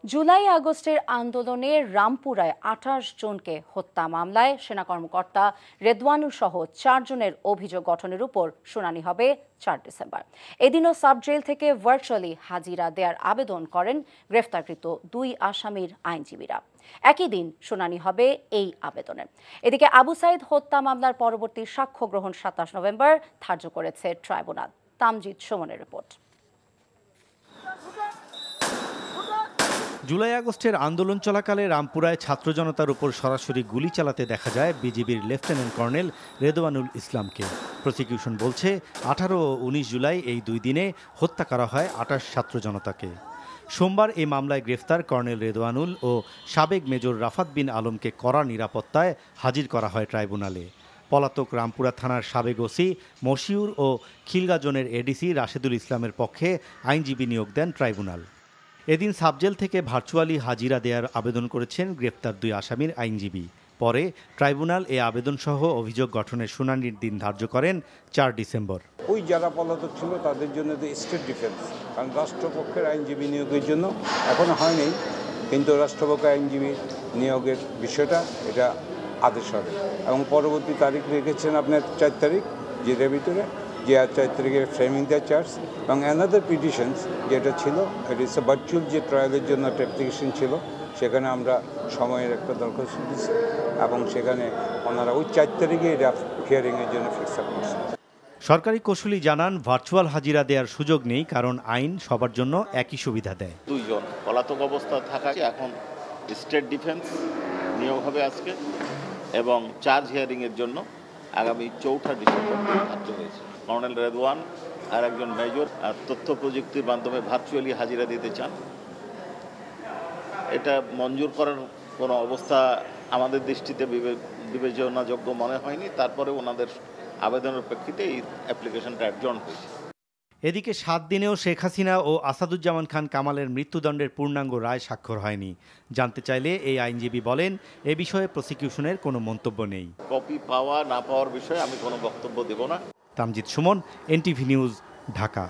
জুলাই আগস্টের আন্দোলনে রামপুরায় ২৮ জনকে হত্যা মামলায় সেনা কর্মকর্তা রেদওয়ানুল সহ ৪ জনের অভিযোগ গঠনের উপর শুনানি হবে ৪ ডিসেম্বর। এদিনও সাব জেল থেকে ভার্চুয়ালি হাজিরা দেওয়ার আবেদন করেন গ্রেফতারকৃত ২ আসামির আইনজীবীরা। একই দিন শুনানি হবে এই আবেদনের। এদিকে আবু সাইদ হত্যা মামলার পরবর্তী সাক্ষ্য গ্রহণ ২৭ নভেম্বর ধার্য করেছে ট্রাইব্যুনাল। তামজিদ সুমনের রিপোর্ট। জুলাই আগস্টের আন্দোলন চলাকালে রামপুরায় ছাত্র জনতার উপর সরাসরি গুলি চালাতে দেখা যায় বিজিবির লেফটেন্যান্ট কর্নেল রেদওয়ানুল ইসলামকে। প্রসিকিউশন বলছে ১৮ ও ১৯ জুলাই এই ২ দিনে হত্যা করা হয় ২৮ ছাত্র জনতাকে। সোমবার এই মামলায় গ্রেফতার কর্নেল রেদওয়ানুল ও সাবেক মেজর রাফাত বিন আলমকে কড়া নিরাপত্তায় হাজির করা হয় ট্রাইব্যুনালে। পলাতক রামপুরা থানার সাবেক ওসি মশিউর ও খিলগা জোনের এডিসি রাশেদুল ইসলামের পক্ষে আইনজীবী নিয়োগ দেন ট্রাইব্যুনাল। এদিন সাবজেল থেকে ভার্চুয়ালি হাজিরা দেওয়ার আবেদন করেছেন গ্রেফতার ২ আসামির আইনজীবী। পরে ট্রাইব্যুনাল এ আবেদনসহ অভিযোগ গঠনের শুনানির দিন ধার্য করেন ৪ ডিসেম্বর। ওই যারা পলাতক ছিল তাদের জন্য তো স্টেট ডিফেন্স, কারণ রাষ্ট্রপক্ষের আইনজীবী নিয়োগের জন্য এখনো হয়নি, কিন্তু রাষ্ট্রপক্ষ আইনজীবী নিয়োগের বিষয়টা এটা আদেশ হবে এবং পরবর্তী তারিখ রেখেছেন আপনার ৪ তারিখ, যেটার ভিতরে যে ৪ তারিখের ফ্রেমিং দ্য চার্জ এবং অ্যানাদার পিটিশনস যেটা ছিল এটা ইস ভার্চুয়াল যে ট্রায়ালের জন্য একটা অ্যাপ্লিকেশন ছিল, সেখানে আমরা সময়ের একটা দরখাস্ত দিচ্ছি এবং সেখানে ওনারা ওই ৪ তারিখে এটা হিয়ারিংয়ের জন্য ফিক্স আপ করছে। সরকারি কৌঁসুলি জানান ভার্চুয়াল হাজিরা দেওয়ার সুযোগ নেই, কারণ আইন সবার জন্য একই সুবিধা দেয়। ২ জন পলাতক অবস্থায় থাকা এখন স্টেট ডিফেন্স নিয়োগ হবে আজকে এবং চার্জ হিয়ারিংয়ের জন্য আগামী ৪ ডিসেম্বর ধার্য হয়েছে। কর্নেল রেদওয়ান আর একজন মেজর তথ্য প্রযুক্তির মাধ্যমে ভার্চুয়ালি হাজিরা দিতে চান। এটা মঞ্জুর করার কোনো অবস্থা আমাদের দৃষ্টিতে বিবেচনাযোগ্য মনে হয়নি। তারপরে ওনাদের আবেদনের প্রেক্ষিতে এই অ্যাপ্লিকেশনটা অ্যাডজর্ন হয়েছে। এদিকে ৭ দিনেও শেখ হাসিনা ও আসাদুজ্জামান খান কামালের মৃত্যুদণ্ডের পূর্ণাঙ্গ রায় স্বাক্ষর হয়নি। জানতে চাইলে এই আইনজীবী বলেন, এ বিষয়ে প্রসিকিউশনের কোনো মন্তব্য নেই। কপি পাওয়া না পাওয়ার বিষয়ে আমি কোনো বক্তব্য দেব না। Tamjid Suman, NTV news, Dhaka.